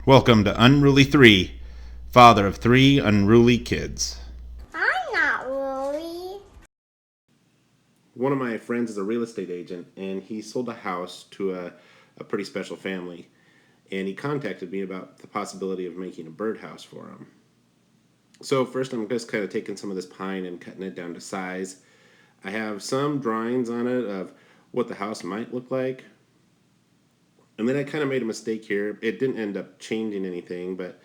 Welcome to Unruly 3, father of 3 unruly kids. I'm not really. One of my friends is a real estate agent, and he sold a house to a pretty special family. And he contacted me about the possibility of making a birdhouse for him. So first I'm just kind of taking some of this pine and cutting it down to size. I have some drawings on it of what the house might look like. And then I kind of made a mistake here. It didn't end up changing anything, but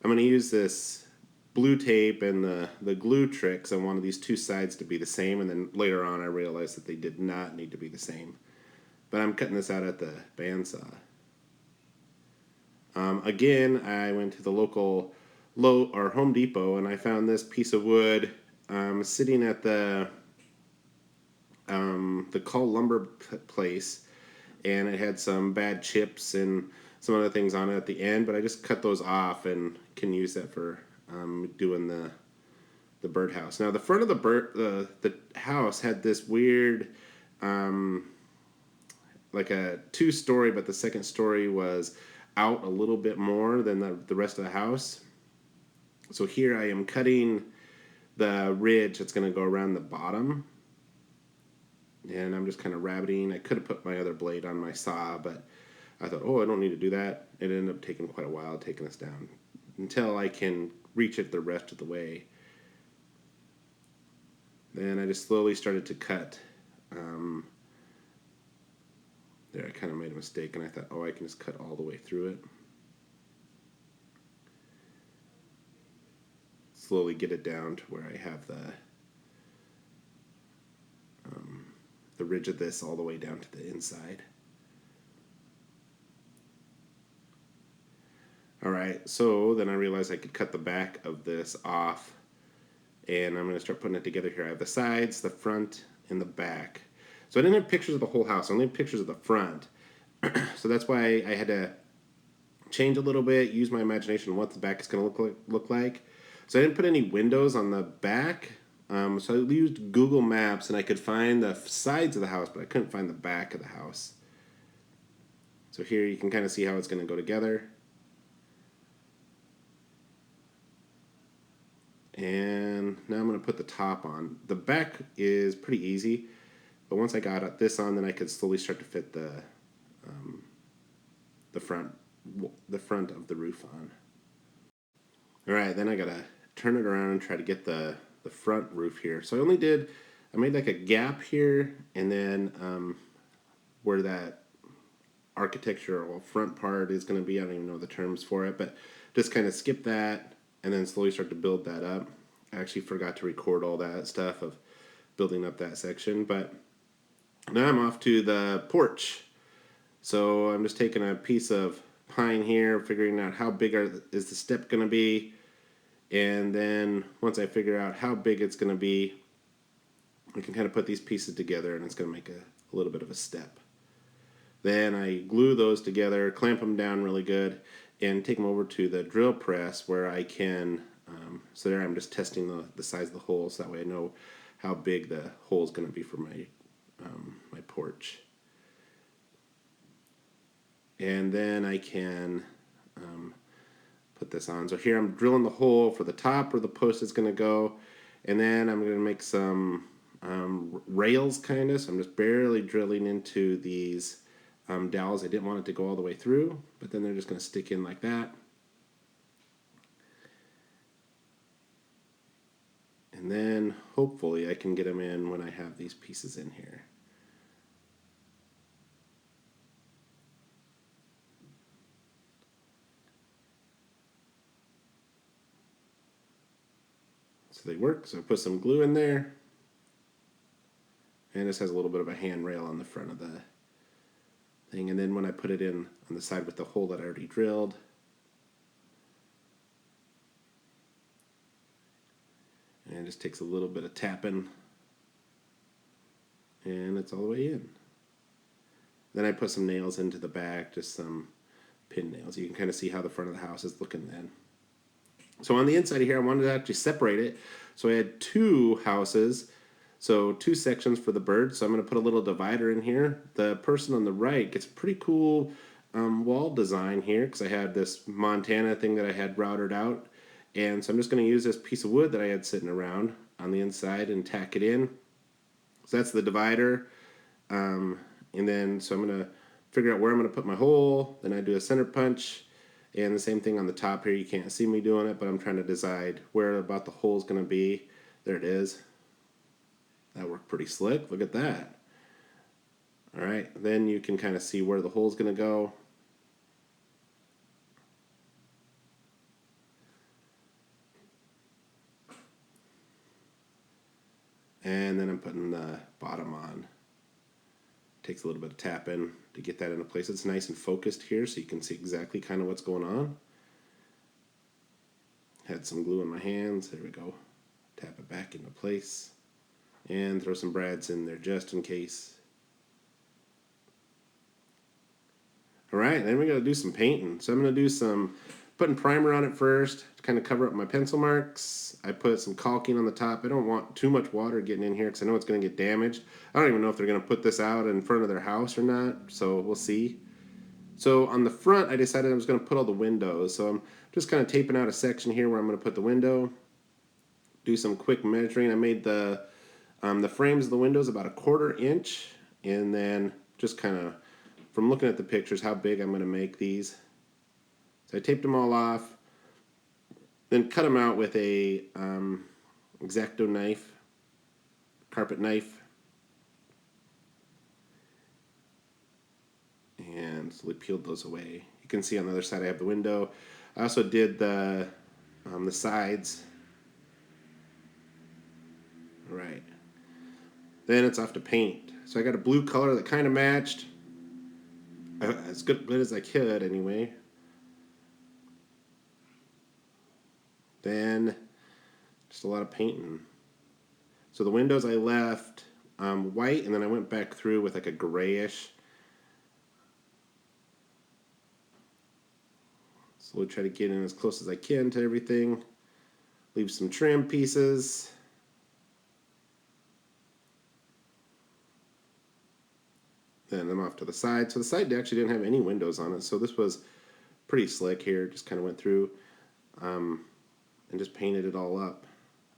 I'm going to use this blue tape and the glue tricks. I wanted these two sides to be the same, and then later on I realized that they did not need to be the same. But I'm cutting this out at the bandsaw. Again, I went to the local Home Depot, and I found this piece of wood sitting at the Call Lumber place, and it had some bad chips and some other things on it at the end, but I just cut those off and can use that for doing the birdhouse. Now the front of the house had this weird like a 2-story, but the second story was out a little bit more than the rest of the house. So here I am cutting the ridge that's going to go around the bottom, and I'm just kind of rabbiting. I could have put my other blade on my saw, but I thought, I don't need to do that. It ended up taking quite a while taking this down until I can reach it the rest of the way. Then I just slowly started to cut. There, I kind of made a mistake, and I thought, I can just cut all the way through it. Slowly get it down to where I have the ridge of this all the way down to the inside. Alright, so then I realized I could cut the back of this off, and I'm going to start putting it together here. I have the sides, the front, and the back. So I didn't have pictures of the whole house, I only have pictures of the front. So that's why I had to change a little bit, use my imagination on what the back is going to look like. So I didn't put any windows on the back. So I used Google Maps, and I could find the sides of the house, but I couldn't find the back of the house. So here you can kind of see how it's going to go together. And now I'm going to put the top on. The back is pretty easy, but once I got this on, then I could slowly start to fit the front of the roof on. All right, then I gotta turn it around and try to get the front roof here. So I made like a gap here, and then where that architectural front part is going to be, I don't even know the terms for it, but just kind of skip that and then slowly start to build that up. I actually forgot to record all that stuff of building up that section, but now I'm off to the porch. So I'm just taking a piece of pine here, figuring out how big is the step going to be, and then once I figure out how big it's going to be, I can kind of put these pieces together, and it's going to make a little bit of a step. Then I glue those together, clamp them down really good, and take them over to the drill press where I can, so there I'm just testing the size of the holes, so that way I know how big the hole is going to be for my porch. And then I can put this on. So here I'm drilling the hole for the top where the post is going to go, and then I'm going to make some rails kind of. So I'm just barely drilling into these dowels. I didn't want it to go all the way through, but then they're just going to stick in like that. And then hopefully I can get them in when I have these pieces in here. So they work. So I put some glue in there, and this has a little bit of a handrail on the front of the thing. And then when I put it in on the side with the hole that I already drilled, and it just takes a little bit of tapping, and it's all the way in. Then I put some nails into the back, just some pin nails. You can kind of see how the front of the house is looking then. So on the inside of here, I wanted to actually separate it. So I had 2 houses, so 2 sections for the bird. So I'm going to put a little divider in here. The person on the right gets a pretty cool wall design here because I had this Montana thing that I had routed out. And so I'm just going to use this piece of wood that I had sitting around on the inside and tack it in. So that's the divider. And then, so I'm going to figure out where I'm going to put my hole. Then I do a center punch. And the same thing on the top here. You can't see me doing it, but I'm trying to decide where about the hole is going to be. There it is. That worked pretty slick. Look at that. All right. Then you can kind of see where the hole is going to go. And then I'm putting the bottom on. Takes a little bit of tapping to get that into place. It's nice and focused here so you can see exactly kind of what's going on. Had some glue in my hands. There we go. Tap it back into place. And throw some brads in there just in case. Alright, then we're going to do some painting. So I'm going to do some putting primer on it first to kind of cover up my pencil marks. I put some caulking on the top. I don't want too much water getting in here because I know it's going to get damaged. I don't even know if they're going to put this out in front of their house or not, so we'll see. So on the front, I decided I was going to put all the windows. So I'm just kind of taping out a section here where I'm going to put the window. Do some quick measuring. I made the frames of the windows about 1/4 inch, and then just kind of from looking at the pictures how big I'm going to make these. So I taped them all off, then cut them out with a X-Acto knife, carpet knife, and slowly peeled those away. You can see on the other side I have the window. I also did the sides. All right. Then it's off to paint. So I got a blue color that kind of matched. As good as I could, anyway. Then just a lot of painting. So the windows I left white, and then I went back through with like a grayish. So we'll try to get in as close as I can to everything. Leave some trim pieces. Then I'm off to the side. So the side actually didn't have any windows on it, so this was pretty slick here. Just kind of went through and just painted it all up.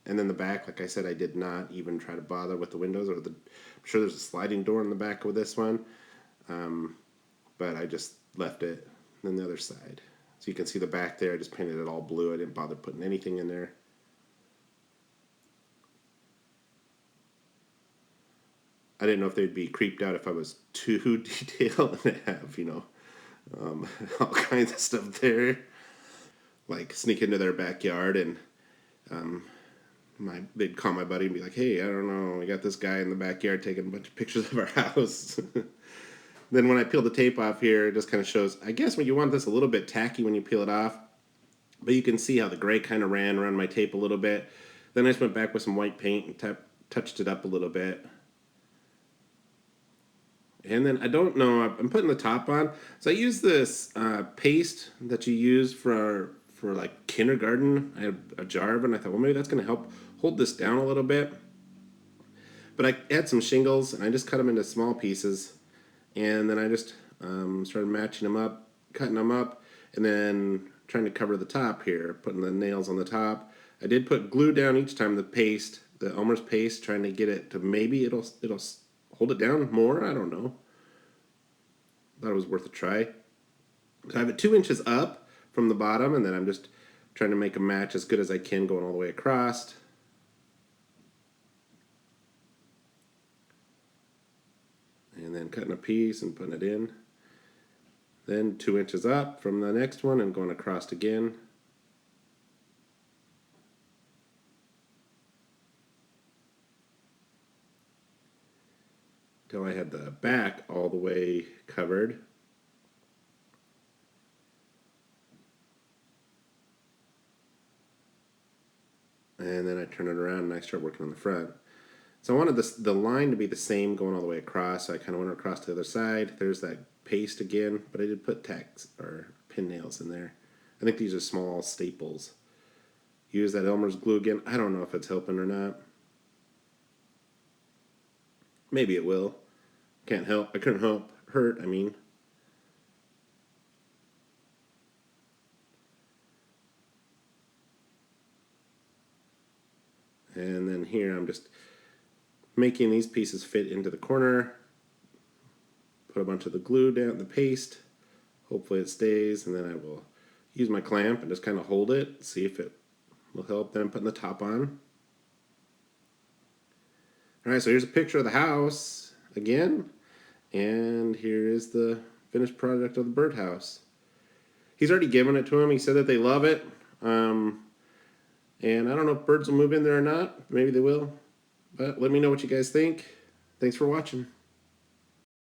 And then the back, like I said, I did not even try to bother with the windows. I'm sure there's a sliding door in the back of this one, but I just left it. And then the other side. So you can see the back there. I just painted it all blue. I didn't bother putting anything in there. I didn't know if they'd be creeped out if I was too detailed and have, all kinds of stuff there. Like sneak into their backyard and they'd call my buddy and be like, hey, I don't know, we got this guy in the backyard taking a bunch of pictures of our house. Then when I peel the tape off here, it just kind of shows, I guess when you want this a little bit tacky when you peel it off, but you can see how the gray kind of ran around my tape a little bit. Then I just went back with some white paint and touched it up a little bit. And then I don't know, I'm putting the top on. So I use this paste that you use for like kindergarten. I have a jar of it and I thought, well, maybe that's going to help hold this down a little bit. But I had some shingles and I just cut them into small pieces. And then I just started matching them up, cutting them up, and then trying to cover the top here, putting the nails on the top. I did put glue down each time, the Elmer's paste, trying to get it to maybe it'll hold it down more. I don't know. Thought it was worth a try. So I have it 2 inches up from the bottom, and then I'm just trying to make a match as good as I can going all the way across. And then cutting a piece and putting it in. Then 2 inches up from the next one and going across again. Till I had the back all the way covered. And then I turn it around and I start working on the front. So I wanted the line to be the same going all the way across. So I kind of went across to the other side. There's that paste again, but I did put tacks or pin nails in there. I think these are small staples. Use that Elmer's glue again. I don't know if it's helping or not. Maybe it will. Can't help. I couldn't help hurt. I mean, And then here I'm just making these pieces fit into the corner. Put a bunch of the glue down, the paste. Hopefully it stays, and then I will use my clamp and just kind of hold it, see if it will help. Then I'm putting the top on. All right, so here's a picture of the house again, and here is the finished product of the birdhouse. He's already given it to him. He said that they love it, and I don't know if birds will move in there or not. Maybe they will, but let me know what you guys think. Thanks for watching.